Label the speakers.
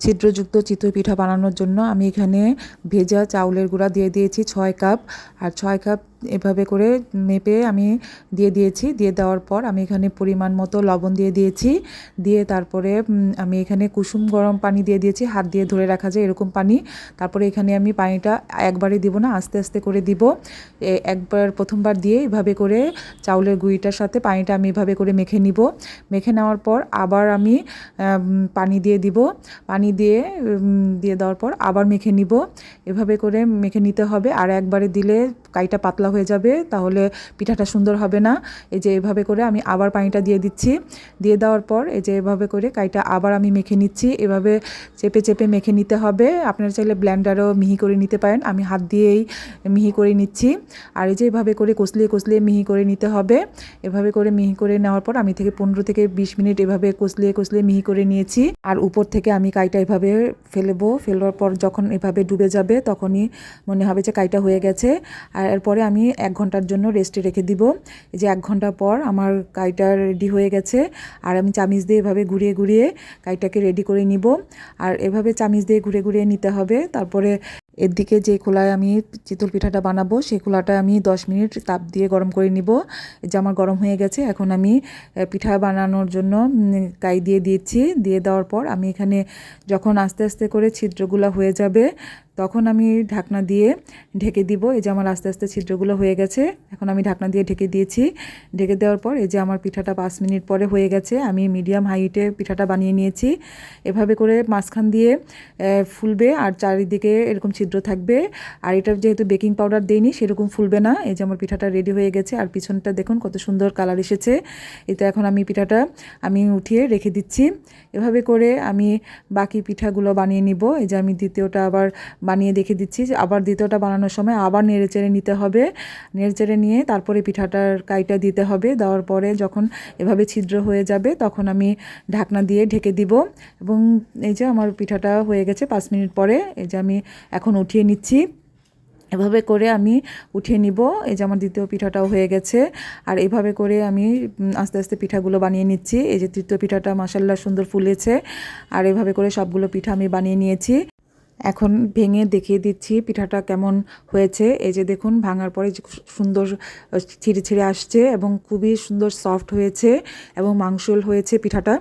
Speaker 1: ছিদ্রযুক্ত চিতই পিঠা বানানোর জন্য আমি এখানে ভেজা চাউলের গুঁড়া দিয়ে দিয়েছি 6 কাপ, আর 6 কাপ এভাবে করে মেপে আমি দিয়ে দিয়েছি। দিয়ে দেওয়ার পর আমি এখানে পরিমাণ মতো লবণ দিয়ে দিয়েছি। দিয়ে তারপরে আমি এখানে কুসুম গরম পানি দিয়ে দিয়েছি, হাত দিয়ে ধরে রাখা যায় এরকম পানি। তারপরে এখানে আমি পানিটা একবারে দিব না, আস্তে আস্তে করে দিব। একবার প্রথমবার দিয়ে এভাবে করে চাউলের গুঁড়িটার সাথে পানিটা আমি এভাবে করে মেখে নিব। মেখে নেওয়ার পর আবার আমি পানি দিয়ে দিব। পানি দিয়ে দেওয়ার পর আবার মেখে নিব। এভাবে করে মেখে নিতে হবে। আর একবারে দিলে কাইটা পাতলা হয়ে যাবে, তাহলে পিঠাটা সুন্দর হবে না। এই যে এভাবে করে আমি আবার পানিটা দিয়ে দিচ্ছি। দিয়ে দেওয়ার পর এই যে এভাবে করে কাইটা আবার আমি মেখে নিচ্ছি। এভাবে চেপে চেপে মেখে নিতে হবে। আপনারা চাইলে ব্লেন্ডারও মিহি করে নিতে পারেন, আমি হাত দিয়েই মিহি করে নিচ্ছি। আর এই যে এভাবে করে কষলিয়ে কষলিয়ে মিহি করে নিতে হবে। এভাবে করে মিহি করে নেওয়ার পর আমি 15 থেকে 20 মিনিট এভাবে কষলিয়ে কষলিয়ে মিহি করে নিয়েছি। আর উপর থেকে আমি কাইটা এভাবে ফেলার পর যখন এভাবে ডুবে যাবে তখনই মনে হবে যে কাইটা হয়ে গেছে। আর এরপরে আমি 1 ঘন্টার জন্য রেস্টে রেখে দিব। এই যে 1 ঘন্টা পর আমার কাইটা রেডি হয়ে গেছে। আর আমি চামিচ দিয়ে এভাবে ঘুরিয়ে ঘুরিয়ে কাইটাকে রেডি করে নিব। আর এভাবে চামিচ দিয়ে ঘুরে ঘুরিয়ে নিতে হবে। তারপরে এর দিকে যে খোলায় আমি চিতল পিঠাটা বানাবো সেই খোলাটা আমি 10 মিনিট তাপ দিয়ে গরম করে নিব। এই যে আমার গরম হয়ে গেছে। এখন আমি পিঠা বানানোর জন্য কাই দিয়ে দিয়েছি। দিয়ে দেওয়ার পর আমি এখানে যখন আস্তে আস্তে করে ছিদ্রগুলো হয়ে যাবে তখন আমি ঢাকনা দিয়ে ঢেকে দিব। এই যে আমার আস্তে আস্তে ছিদ্রগুলো হয়ে গেছে। এখন আমি ঢাকনা দিয়ে ঢেকে দিয়েছি। ঢেকে দেওয়ার পর এই যে আমার পিঠাটা 5 মিনিট পরে হয়ে গেছে। আমি মিডিয়াম হাইটে পিঠাটা বানিয়ে নিয়েছি। এভাবে করে মাঝখান দিয়ে ফুলবে আর চারিদিকে এরকম ছিদ্র থাকবে। আর এটা যেহেতু বেকিং পাউডার দেইনি সেরকম ফুলবে না। এই যে আমার পিঠাটা রেডি হয়ে গেছে। আর পিছনটা দেখুন কত সুন্দর কালার এসেছে। এতে এখন আমি পিঠাটা উঠিয়ে রেখে দিচ্ছি। এভাবে করে আমি বাকি পিঠাগুলো বানিয়ে নিব। এই যে আমি দ্বিতীয়টা আবার বানিয়ে দেখে দিচ্ছি। আবার দ্বিতীয়টা বানানোর সময় আবার নেড়েচেড়ে নিতে হবে। নেড়েচেড়ে নিয়ে তারপরে পিঠাটার কাইটা দিতে হবে। দেওয়ার পরে যখন এভাবে ছিদ্র হয়ে যাবে তখন আমি ঢাকনা দিয়ে ঢেকে দিব। এবং এই যে আমার পিঠাটা হয়ে গেছে 5 মিনিট পরে। এই যে আমি এখন উঠিয়ে নিচ্ছি। এভাবে করে আমি উঠিয়ে নিব। এই যে আমার দ্বিতীয় পিঠাটাও হয়ে গেছে। আর এভাবে করে আমি আস্তে আস্তে পিঠাগুলো বানিয়ে নিচ্ছি। এই যে তৃতীয় পিঠাটা মাশাআল্লাহ সুন্দর ফুলেছে। আর এভাবে করে সবগুলো পিঠা আমি বানিয়ে নিয়েছি। এখন ভেঙে দেখিয়ে দিচ্ছি পিঠাটা কেমন হয়েছে। এই যে দেখুন ভাঙার পরে সুন্দর ছিঁড়ে ছিঁড়ে আসছে এবং খুবই সুন্দর সফট হয়েছে এবং মাংসল হয়েছে পিঠাটা।